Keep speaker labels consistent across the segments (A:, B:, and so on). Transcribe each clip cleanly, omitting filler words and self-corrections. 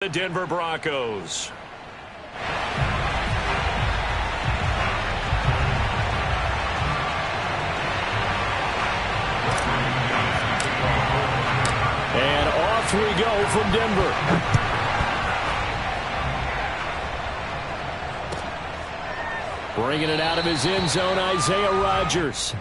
A: The Denver Broncos. And off we go from Denver. Bringing it out of his end zone, Isaiah Rodgers.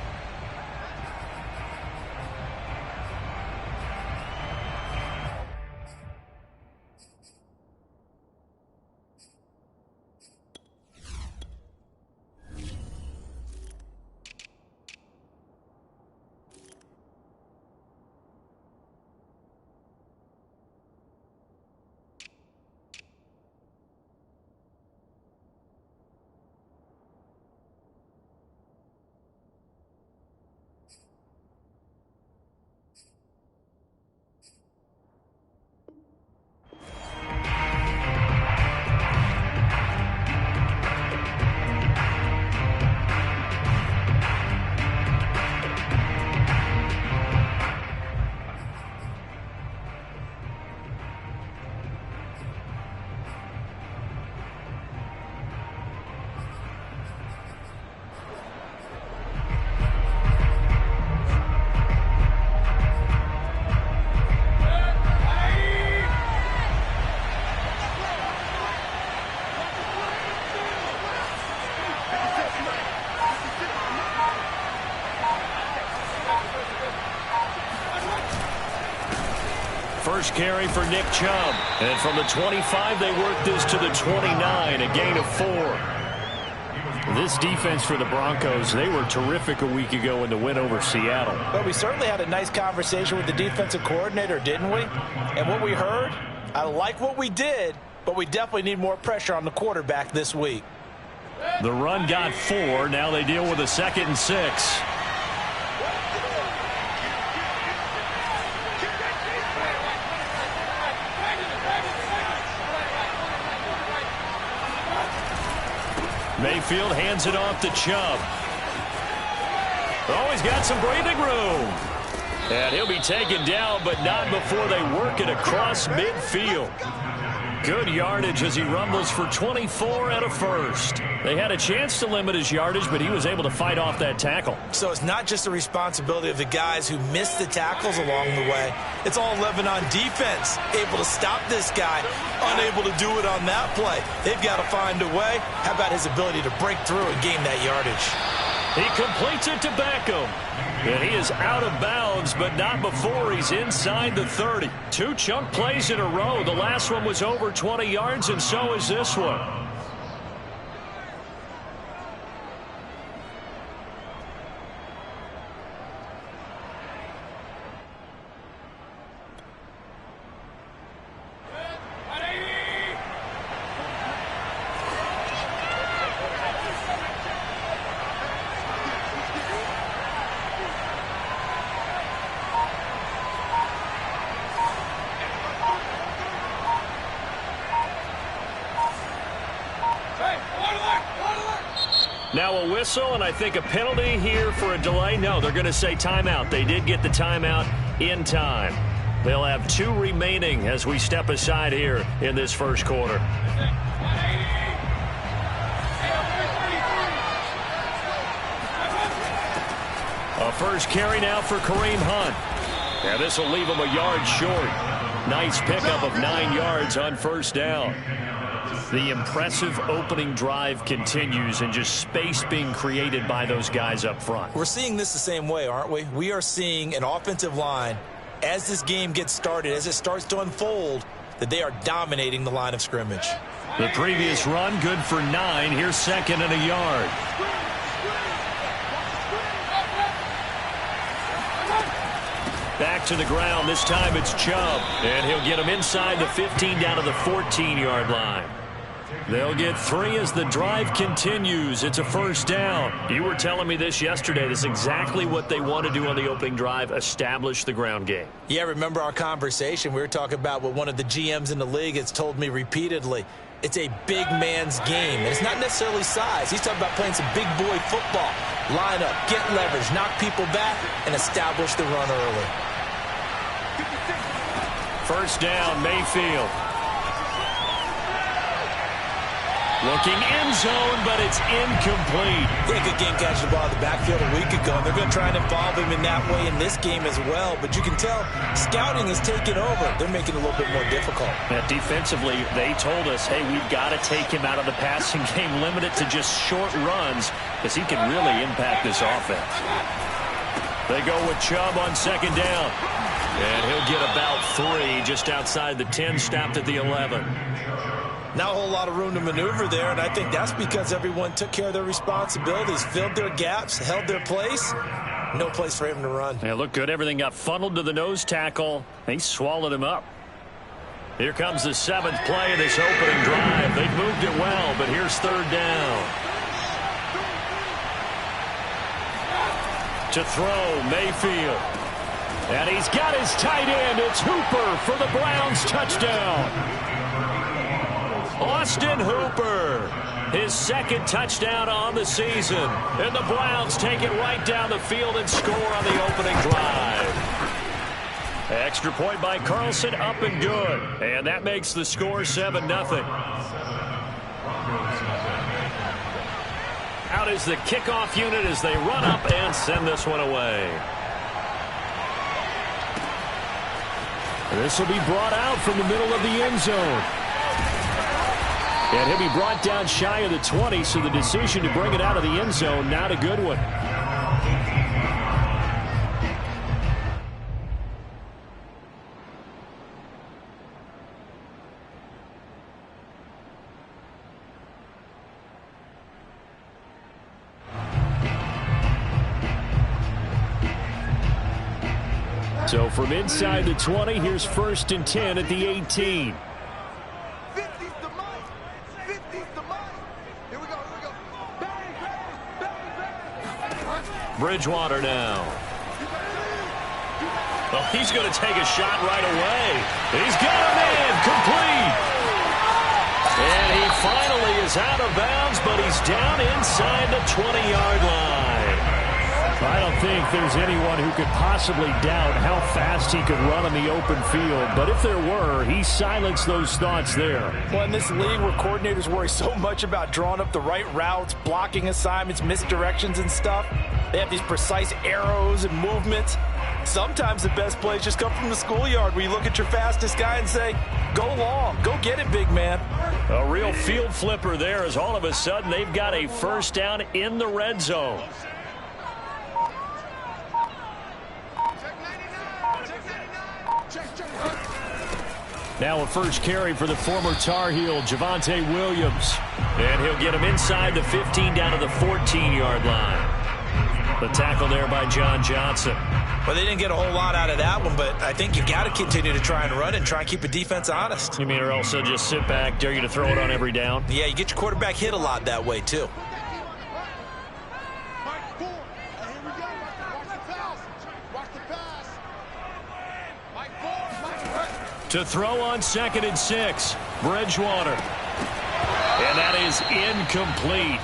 A: First carry for Nick Chubb. And from the 25, they worked this to the 29, a gain of 4. This defense for the Broncos, they were terrific a week ago in the win over Seattle.
B: But we certainly had a nice conversation with the defensive coordinator, didn't we? And what we heard, I like what we did, but we definitely need more pressure on the quarterback this week.
A: The run got 4. Now they deal with a 2nd and 6. Mayfield hands it off to Chubb. Oh, he's got some breathing room. And he'll be taken down, but not before they work it across midfield. Good yardage as he rumbles for 24 and a first. They had a chance to limit his yardage, but he was able to fight off that tackle.
B: So it's not just the responsibility of the guys who missed the tackles along the way. It's all 11 on defense, able to stop this guy, unable to do it on that play. They've got to find a way. How about his ability to break through and gain that yardage?
A: He completes it to Beckham. And he is out of bounds, but not before he's inside the 30. 2 chunk plays in a row. The last one was over 20 yards, and so is this one. Now a whistle, and I think a penalty here for a delay. No, they're going to say timeout. They did get the timeout in time. They'll have 2 remaining as we step aside here in this first quarter. A first carry now for Kareem Hunt. And this will leave him a yard short. Nice pickup of 9 yards on first down. The impressive opening drive continues, and just space being created by those guys up front.
B: We're seeing this the same way, aren't we? We are seeing an offensive line, as this game gets started, as it starts to unfold, that they are dominating the line of scrimmage.
A: The previous run, good for 9. Here's 2nd and a yard. Back to the ground. This time it's Chubb. And he'll get him inside the 15 down to the 14-yard line. They'll get 3 as the drive continues. It's a first down. You were telling me this yesterday. This is exactly what they want to do on the opening drive, establish the ground game.
B: Yeah, remember our conversation. We were talking about what one of the GMs in the league has told me repeatedly. It's a big man's game. And it's not necessarily size. He's talking about playing some big boy football. Line up, get leverage, knock people back, and establish the run early.
A: First down, Mayfield. Looking end zone, but it's incomplete.
B: He had a good game catching the ball in the backfield a week ago, and they're going to try and involve him in that way in this game as well. But you can tell scouting is taking over. They're making it a little bit more difficult.
A: Yeah, defensively, they told us, hey, we've got to take him out of the passing game, limit it to just short runs, because he can really impact this offense. They go with Chubb on second down. And he'll get about 3 just outside the 10, stopped at the 11.
B: Not a whole lot of room to maneuver there, and I think that's because everyone took care of their responsibilities, filled their gaps, held their place. No place for him to run.
A: Yeah, looked good. Everything got funneled to the nose tackle. They swallowed him up. Here comes the 7th play of this opening drive. They've moved it well, but here's third down. To throw, Mayfield. And he's got his tight end. It's Hooper for the Browns touchdown. Austin Hooper, his 2nd touchdown on the season. And the Browns take it right down the field and score on the opening drive. Extra point by Carlson, up and good. And that makes the score 7-0. Out is the kickoff unit as they run up and send this one away. This will be brought out from the middle of the end zone. And he'll be brought down shy of the 20, so the decision to bring it out of the end zone, not a good one. So from inside the 20, here's 1st and 10 at the 18. Bridgewater now. Well, he's going to take a shot right away. He's got a man complete. And he finally is out of bounds, but he's down inside the 20-yard line. I don't think there's anyone who could possibly doubt how fast he could run on the open field. But if there were, he silenced those thoughts there.
C: Well, in this league where coordinators worry so much about drawing up the right routes, blocking assignments, misdirections and stuff, they have these precise arrows and movements. Sometimes the best plays just come from the schoolyard where you look at your fastest guy and say, go long, go get it, big man.
A: A real field flipper there as all of a sudden they've got a first down in the red zone. Now a first carry for the former Tar Heel, Javonte Williams. And he'll get him inside the 15 down to the 14-yard line. The tackle there by John Johnson.
B: Well, they didn't get a whole lot out of that one, but I think you got to continue to try and run and try and keep a defense honest.
A: You mean or else they'll just sit back, dare you to throw it on every down?
B: Yeah, you get your quarterback hit a lot that way, too.
A: To throw on 2nd and 6, Bridgewater. And that is incomplete.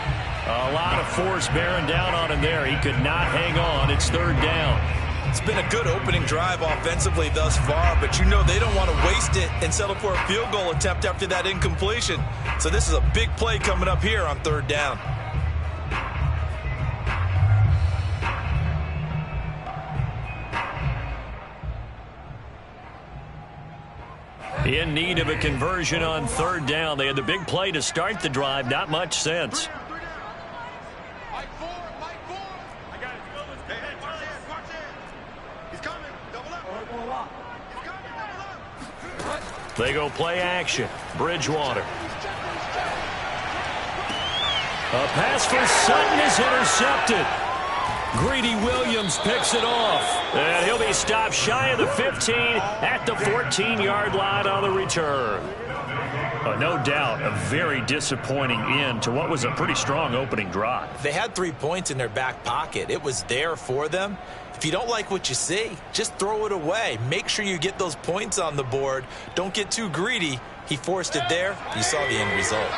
A: A lot of force bearing down on him there. He could not hang on. It's 3rd down.
B: It's been a good opening drive offensively thus far, but you know they don't want to waste it and settle for a field goal attempt after that incompletion. So this is a big play coming up here on 3rd down.
A: In need of a conversion on 3rd down. They had the big play to start the drive. Not much sense. They go play action. Bridgewater. A pass for Sutton is intercepted. Greedy Williams picks it off. And he'll be stopped shy of the 15 at the 14-yard line on the return. No doubt a very disappointing end to what was a pretty strong opening drive.
B: They had 3 points in their back pocket. It was there for them. If you don't like what you see, just throw it away. Make sure you get those points on the board. Don't get too greedy. He forced it there. You saw the end result.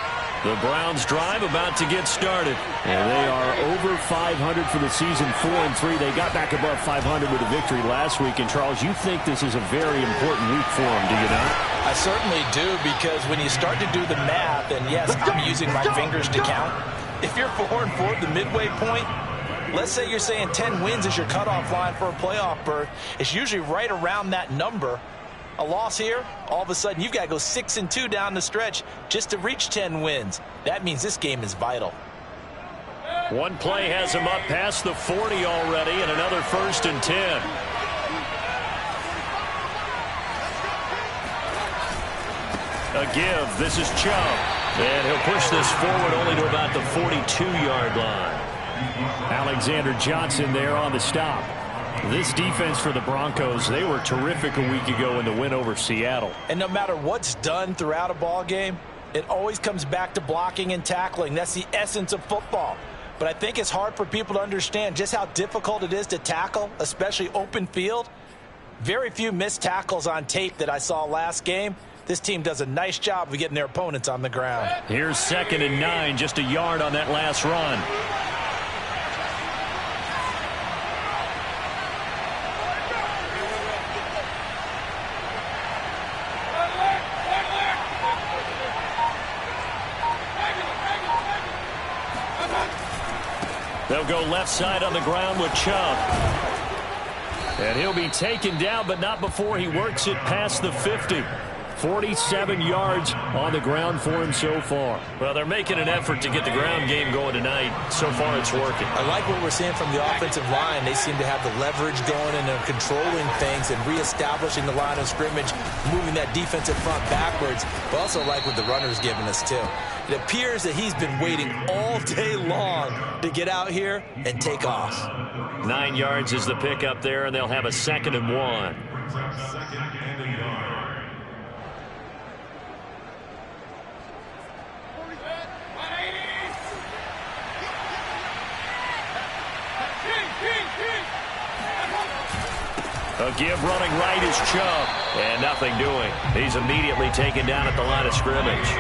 A: The Browns drive about to get started.
D: And they are over 500 for the season, 4-3. They got back above 500 with a victory last week. And, Charles, you think this is a very important week for them, do you not?
C: I certainly do, because when you start to do the math, and yes, I'm using my fingers to count. If you're 4-4 at the midway point, let's say you're saying 10 wins is your cutoff line for a playoff berth. It's usually right around that number. A loss here, all of a sudden you've got to go 6-2 down the stretch just to reach 10 wins. That means this game is vital.
A: One play has him up past the 40 already, and another 1st and 10. A give. This is Chubb. And he'll push this forward only to about the 42-yard line.
D: Alexander Johnson there on the stop. This defense for the Broncos, they were terrific a week ago in the win over Seattle.
C: And no matter what's done throughout a ball game, it always comes back to blocking and tackling. That's the essence of football. But I think it's hard for people to understand just how difficult it is to tackle, especially open field. Very few missed tackles on tape that I saw last game. This team does a nice job of getting their opponents on the ground.
A: Here's 2nd and 9, just a yard on that last run. They'll go left side on the ground with Chubb. And he'll be taken down, but not before he works it past the 50. 47 yards on the ground for him so far. Well, they're making an effort to get the ground game going tonight. So far, it's working.
C: I like what we're seeing from the offensive line. They seem to have the leverage going, and they're controlling things and reestablishing the line of scrimmage, moving that defensive front backwards. But also like what the runner's giving us, too. It appears that he's been waiting all day long to get out here and take off.
A: 9 yards is the pickup there, and they'll have a 2nd and 1. A give running right is Chubb, and nothing doing. He's immediately taken down at the line of scrimmage.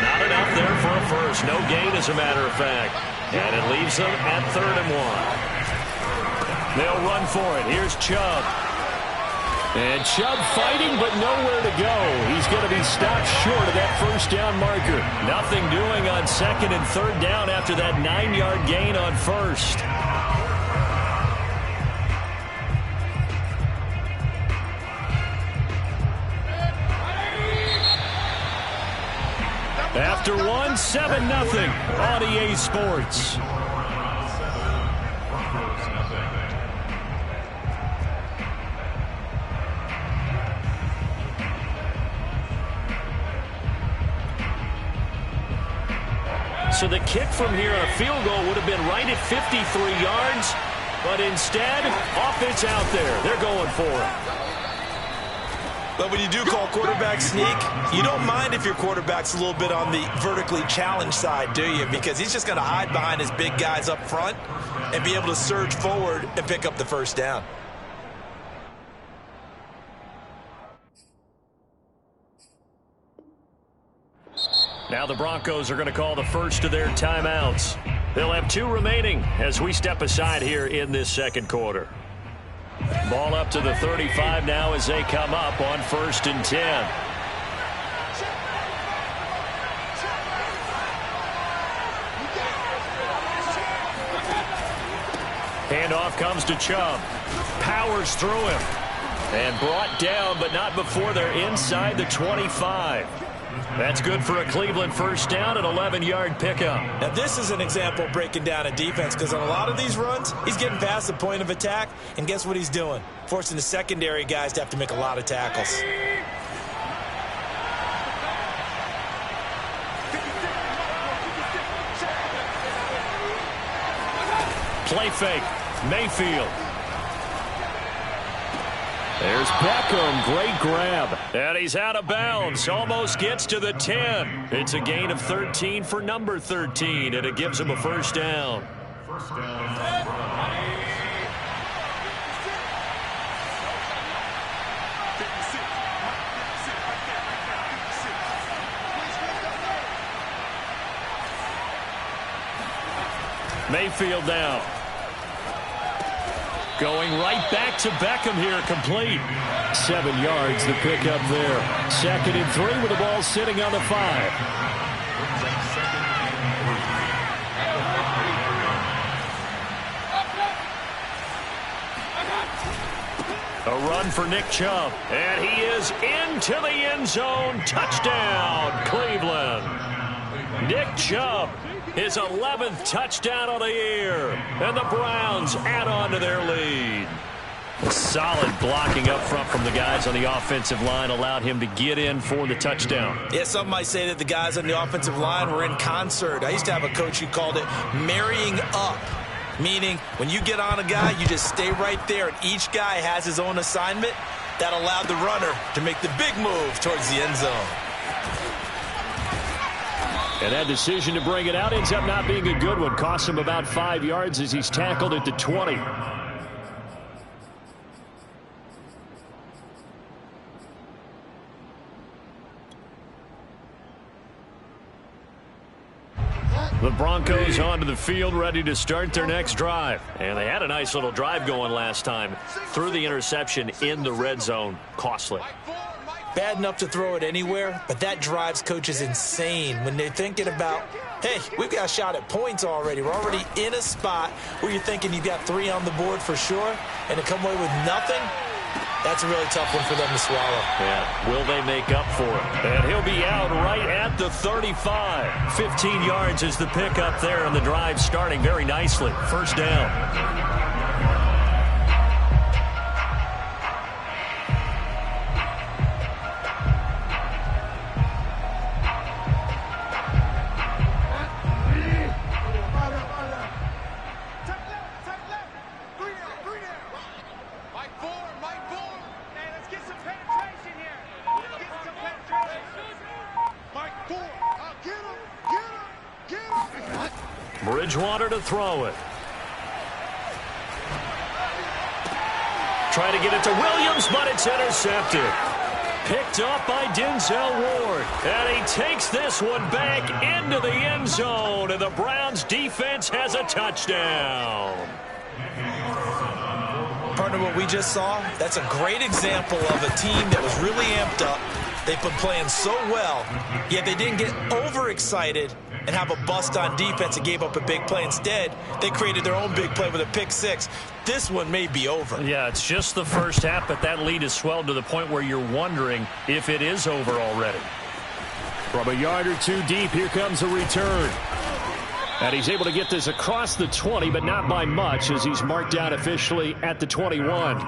A: Not enough there for a first. No gain, as a matter of fact. And it leaves them at 3rd and 1. They'll run for it. Here's Chubb.
D: And Chubb fighting, but nowhere to go. He's going to be stopped short of that 1st down marker.
A: Nothing doing on 2nd and 3rd down after that 9-yard gain on 1st. After 1, 7-0 on EA Sports. So the kick from here on a field goal would have been right at 53 yards, but instead, offense out there. They're going for it.
C: But when you do call quarterback sneak, you don't mind if your quarterback's a little bit on the vertically challenged side, do you? Because he's just going to hide behind his big guys up front and be able to surge forward and pick up the 1st down.
A: Now the Broncos are going to call the first of their timeouts. They'll have 2 remaining as we step aside here in this 2nd quarter. Ball up to the 35 now as they come up on 1st and 10. Handoff comes to Chubb. Powers through him. And brought down, but not before they're inside the 25. That's good for a Cleveland 1st down, an 11-yard pickup.
C: Now, this is an example of breaking down a defense, because on a lot of these runs, he's getting past the point of attack, and guess what he's doing? Forcing the secondary guys to have to make a lot of tackles.
A: Play fake. Mayfield.
D: There's Beckham. Great grab.
A: And he's out of bounds. Almost gets to the 10. It's a gain of 13 for number 13, and it gives him a 1st down. Mayfield down. Going right back to Beckham here, complete.
D: 7 yards, the pickup there. 2nd and 3 with the ball sitting on the 5.
A: A run for Nick Chubb, and he is into the end zone. Touchdown, Cleveland. Nick Chubb, his 11th touchdown of the year, and the Browns add on to their lead. Solid blocking up front from the guys on the offensive line allowed him to get in for the touchdown.
B: Yeah, some might say that the guys on the offensive line were in concert. I used to have a coach who called it marrying up. Meaning, when you get on a guy, you just stay right there, and each guy has his own assignment. That allowed the runner to make the big move towards the end zone.
D: And that decision to bring it out ends up not being a good one. Costs him about 5 yards as he's tackled at the 20.
A: The Broncos onto the field, ready to start their next drive. And they had a nice little drive going last time. Threw the interception in the red zone. Costly.
B: Bad enough to throw it anywhere, but that drives coaches insane when they're thinking about, hey, we've got a shot at points already. We're already in a spot where you're thinking you've got 3 on the board for sure, and to come away with nothing, that's a really tough one for them to swallow.
A: Yeah, will they make up for it? And he'll be out right at the 35. 15 yards is the pickup there, and the drive starting very nicely. First down. Bridgewater to throw it. Try to get it to Williams, but it's intercepted. Picked up by Denzel Ward. And he takes this one back into the end zone. And the Browns defense has a touchdown.
B: Partner, what we just saw, that's a great example of a team that was really amped up. They've been playing so well, yet they didn't get overexcited and have a bust on defense and gave up a big play. Instead, they created their own big play with a pick 6. This one may be over.
A: Yeah, it's just the first half, but that lead has swelled to the point where you're wondering if it is over already.
D: From a yard or 2 deep, here comes a return. And he's able to get this across the 20, but not by much, as he's marked down officially at the 21.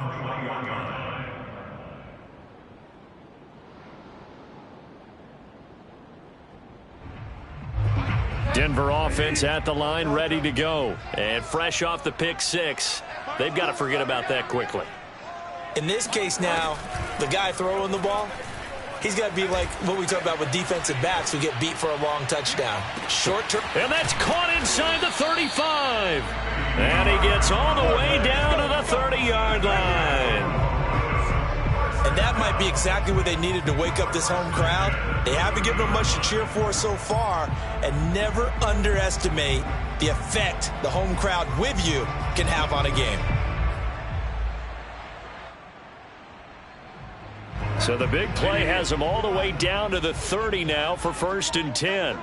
A: Denver offense at the line, ready to go. And fresh off the pick 6, they've got to forget about that quickly.
B: In this case now, the guy throwing the ball, he's got to be like what we talk about with defensive backs who get beat for a long touchdown. Short term.
A: And that's caught inside the 35. And he gets all the way down to the 30-yard line.
B: And that might be exactly what they needed to wake up this home crowd. They haven't given them much to cheer for so far, and never underestimate the effect the home crowd with you can have on a game.
A: So the big play has them all the way down to the 30 now for 1st and 10.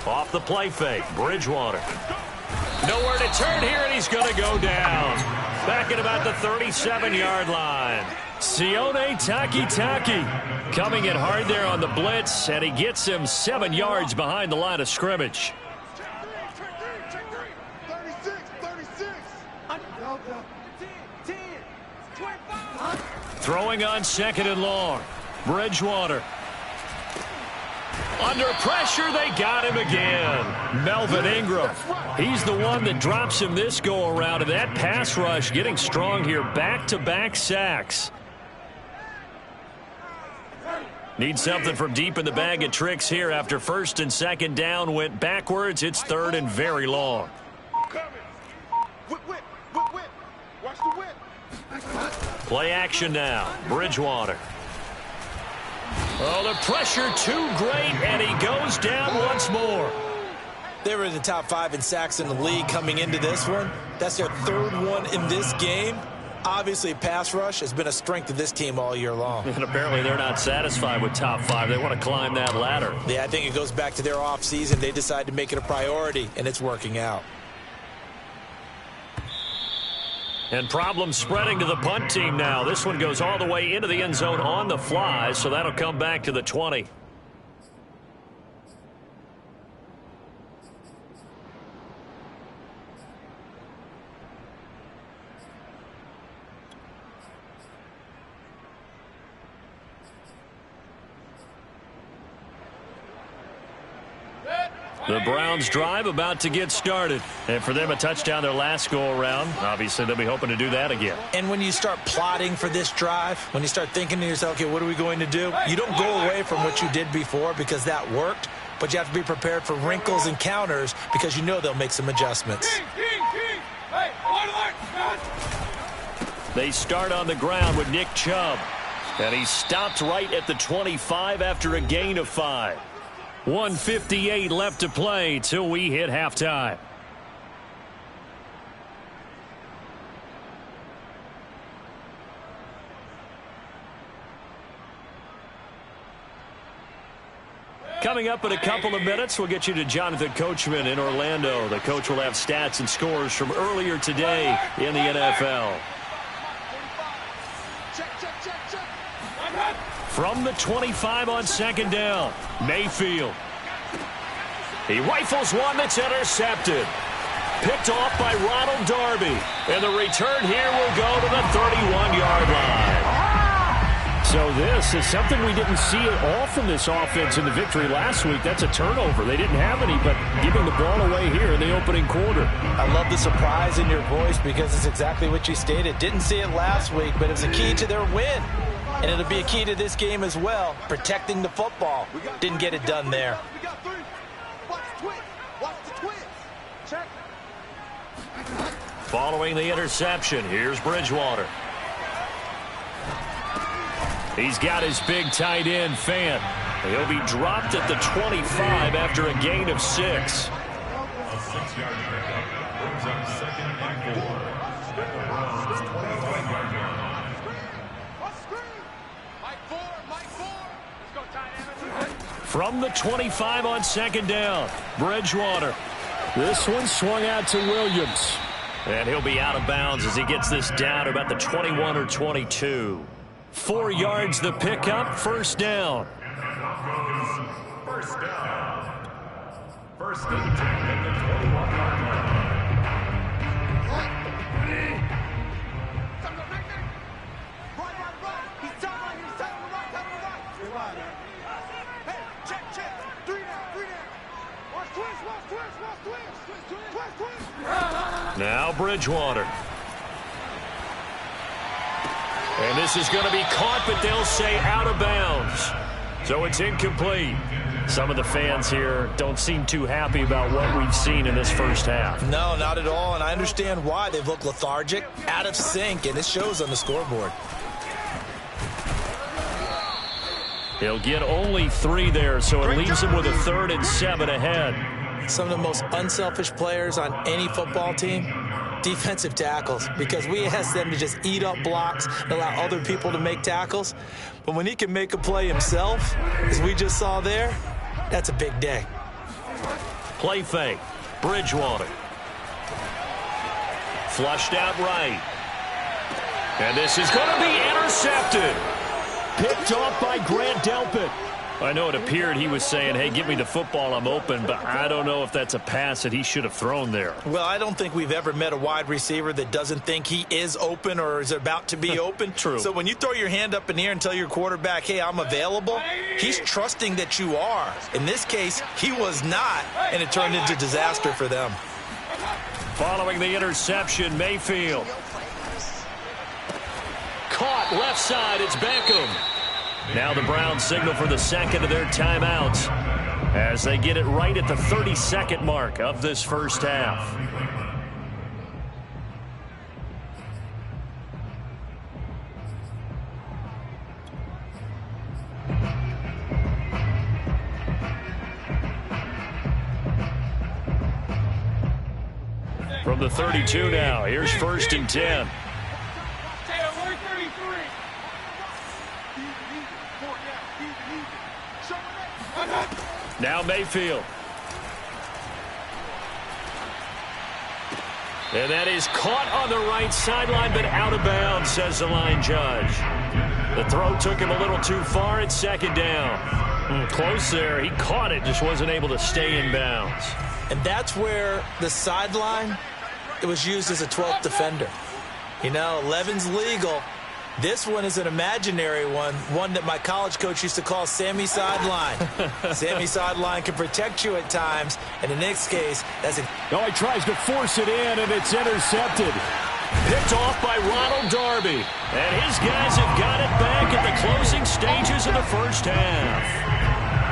A: Off the play fake, Bridgewater. Nowhere to turn here, and he's going to go down. Back at about the 37-yard line. Sione Takitaki coming in hard there on the blitz, and he gets him 7 yards behind the line of scrimmage. Throwing on 2nd and long. Bridgewater. Under pressure, they got him again. Melvin Ingram. He's the one that drops him this go-around. And that pass rush getting strong here. Back-to-back sacks. Need something from deep in the bag of tricks here after 1st and 2nd down went backwards. It's 3rd and very long. Play action now. Bridgewater. Oh, the pressure too great, and he goes down once more.
B: They were in the top 5 in sacks in the league coming into this one. That's their 3rd one in this game. Obviously, pass rush has been a strength of this team all year long.
A: And apparently they're not satisfied with top 5. They want to climb that ladder.
B: Yeah, I think it goes back to their offseason. They decided to make it a priority, and it's working out.
A: And problems spreading to the punt team now. This one goes all the way into the end zone on the fly, so that'll come back to the 20. The Browns drive about to get started. And for them, a touchdown their last go-around. Obviously, they'll be hoping to do that again.
B: And when you start plotting for this drive, when you start thinking to yourself, okay, what are we going to do? You don't go away from what you did before because that worked, but you have to be prepared for wrinkles and counters because you know they'll make some adjustments.
A: They start on the ground with Nick Chubb. And he stopped right at the 25 after a gain of 5. 1:58 left to play till we hit halftime. Coming up in a couple of minutes, we'll get you to Jonathan Coachman in Orlando. The coach will have stats and scores from earlier today in the NFL. From the 25 on 2nd down, Mayfield. He rifles one that's intercepted. Picked off by Ronald Darby. And the return here will go to the 31-yard line. So this is something we didn't see at all from this offense in the victory last week. That's a turnover. They didn't have any, but giving the ball away here in the opening quarter.
B: I love the surprise in your voice because it's exactly what you stated. Didn't see it last week, but it was a key to their win. And it'll be a key to this game as well, protecting the football. Didn't get it done there.
A: Following the interception, here's Bridgewater. He's got his big tight end, Fant. He'll be dropped at the 25 after a gain of 6.
E: A 6-yard pickup brings up 2nd and 4.
A: From the 25 on 2nd down, Bridgewater. This one swung out to Williams. And he'll be out of bounds as he gets this down to about the 21 or 22. 4 yards the pickup, 1st down.
E: First down. 1st and 10 at the 21-yard line.
A: Now Bridgewater. And this is going to be caught, but they'll say out of bounds. So it's incomplete. Some of the fans here don't seem too happy about what we've seen in this first half.
B: No, not at all, and I understand why. They've looked lethargic, out of sync, and it shows on the scoreboard.
A: He'll get only 3 there, so it leaves him with a 3rd and 7 ahead.
B: Some of the most unselfish players on any football team, defensive tackles, because we ask them to just eat up blocks and allow other people to make tackles. But when he can make a play himself, as we just saw there, that's a big day.
A: Play fake. Bridgewater. Flushed out right. And this is going to be intercepted. Picked off by Grant Delpit. I know it appeared he was saying, hey, give me the football, I'm open, but I don't know if that's a pass that he should have thrown there.
B: Well, I don't think we've ever met a wide receiver that doesn't think he is open or is about to be open.
A: True.
B: So when you throw your hand up in the air and tell your quarterback, hey, I'm available, he's trusting that you are. In this case, he was not, and it turned into disaster for them.
A: Following the interception, Mayfield. Caught left side, it's Beckham. Now the Browns signal for the 2nd of their timeouts as they get it right at the 32nd mark of this first half. the 32 now. Here's 1st and 10. Now Mayfield. And that is caught on the right sideline, but out of bounds, says the line judge. The throw took him a little too far. It's 2nd down. Close there. He caught it, just wasn't able to stay in bounds.
B: And that's where the sideline, it was used as a 12th defender. You know, 11's legal. This one is an imaginary one that my college coach used to call Sammy Sideline. Sammy Sideline can protect you at times, and in this case, that's a...
D: Oh, he tries to force it in, and it's intercepted.
A: Picked off by Ronald Darby. And his guys have got it back at the closing stages of the first half.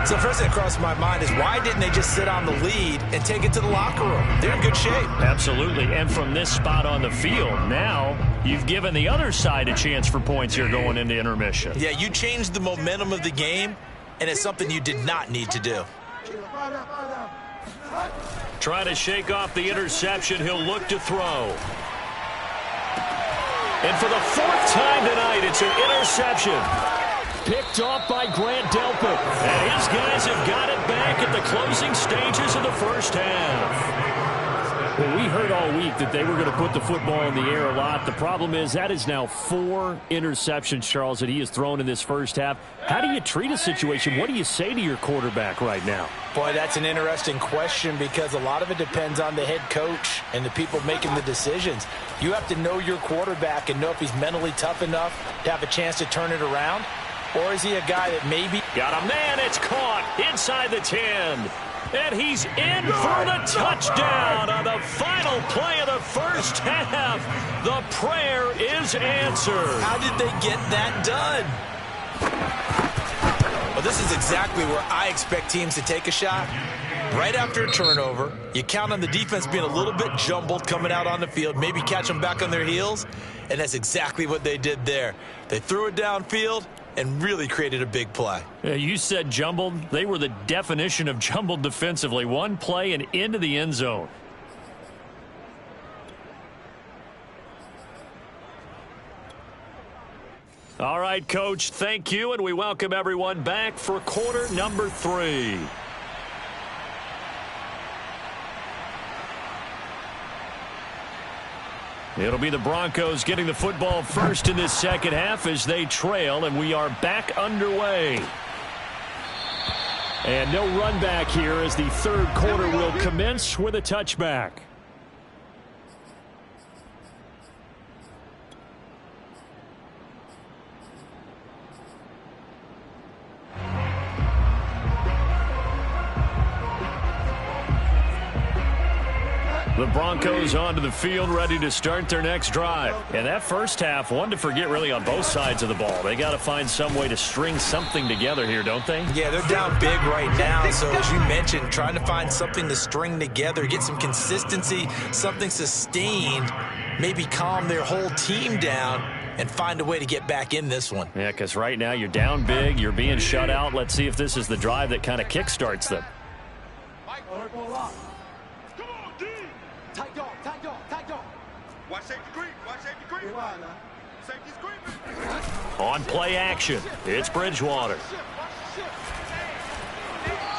B: So the first thing that crossed my mind is why didn't they just sit on the lead and take it to the locker room? They're in good shape.
A: Absolutely. And from this spot on the field, now you've given the other side a chance for points here going into intermission.
B: Yeah, you changed the momentum of the game, and it's something you did not need to do.
A: Trying to shake off the interception. He'll look to throw. And for the 4th time tonight, it's an interception.
D: Picked off by Grant Delpit.
A: And his guys have got it back at the closing stages of the first half.
D: Well, we heard all week that they were going to put the football in the air a lot. The problem is that is now 4 interceptions, Charles, that he has thrown in this first half. How do you treat a situation? What do you say to your quarterback right now?
C: Boy, that's an interesting question because a lot of it depends on the head coach and the people making the decisions. You have to know your quarterback and know if he's mentally tough enough to have a chance to turn it around. Or is he a guy that maybe...
A: Got a man, it's caught inside the 10. And he's in for the touchdown on the final play of the first half. The prayer is answered.
B: How did they get that done? Well, this is exactly where I expect teams to take a shot. Right after a turnover, you count on the defense being a little bit jumbled coming out on the field, maybe catch them back on their heels, and that's exactly what they did there. They threw it downfield and really created a big play.
A: Yeah, you said jumbled. They were the definition of jumbled defensively. One play and into the end zone. All right, Coach, thank you, and we welcome everyone back for quarter number 3. It'll be the Broncos getting the football first in this second half as they trail, and we are back underway. And no run back here as the third quarter will commence with a touchback. The Broncos onto the field, ready to start their next drive. And that first half, one to forget really on both sides of the ball. They got to find some way to string something together here, don't they?
B: Yeah, they're down big right now. So as you mentioned, trying to find something to string together, get some consistency, something sustained, maybe calm their whole team down and find a way to get back in this one.
A: Yeah, because right now you're down big, you're being shut out. Let's see if this is the drive that kind of kickstarts them. On play action, it's Bridgewater.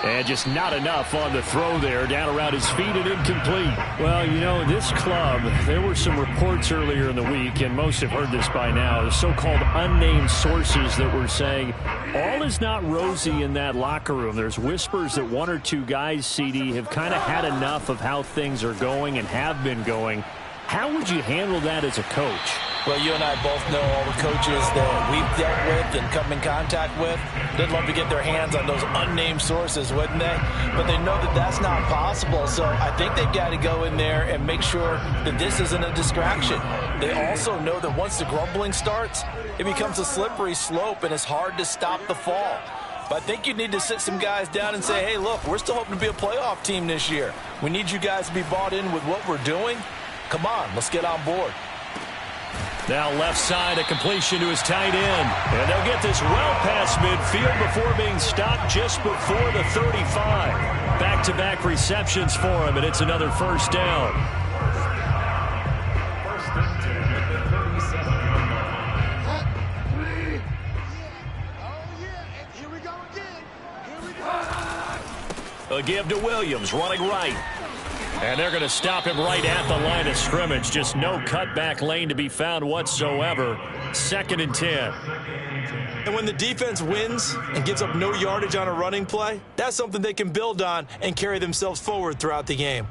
A: And just not enough on the throw there, down around his feet and incomplete. Well, you know, this club, there were some reports earlier in the week, and most have heard this by now, the so-called unnamed sources that were saying all is not rosy in that locker room. There's whispers that one or two guys, CD, have kind of had enough of how things are going and have been going. How would you handle that as a coach?
C: Well, you and I both know all the coaches that we've dealt with and come in contact with. They'd love to get their hands on those unnamed sources, wouldn't they? But they know that that's not possible. So I think they've got to go in there and make sure that this isn't a distraction. They also know that once the grumbling starts, it becomes a slippery slope and it's hard to stop the fall. But I think you need to sit some guys down and say, hey, look, we're still hoping to be a playoff team this year. We need you guys to be bought in with what we're doing. Come on, let's get on board.
A: Now left side, a completion to his tight end. And they'll get this well past midfield before being stopped just before the 35. Back-to-back receptions for him, and it's another first down. A give to Williams, running right. And they're going to stop him right at the line of scrimmage. Just no cutback lane to be found whatsoever. 2nd and 10.
B: And when the defense wins and gives up no yardage on a running play, that's something they can build on and carry themselves forward throughout the game.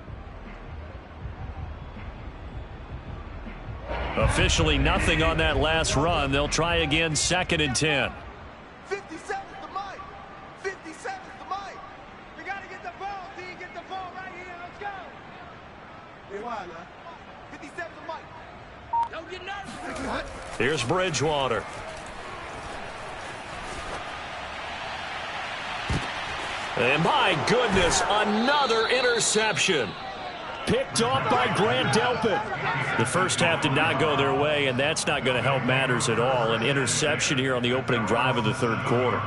A: Officially nothing on that last run. They'll try again, 2nd and 10.
F: 57's the mic. 57's the mic. We got to get the ball, D. Get the ball right here. Let's go. Hey, why, man? 57's the mic. Don't get nervous.
A: Here's Bridgewater. And my goodness, another interception.
D: Picked off by Grant Delpit.
A: The first half did not go their way, and that's not going to help matters at all. An interception here on the opening drive of the third quarter.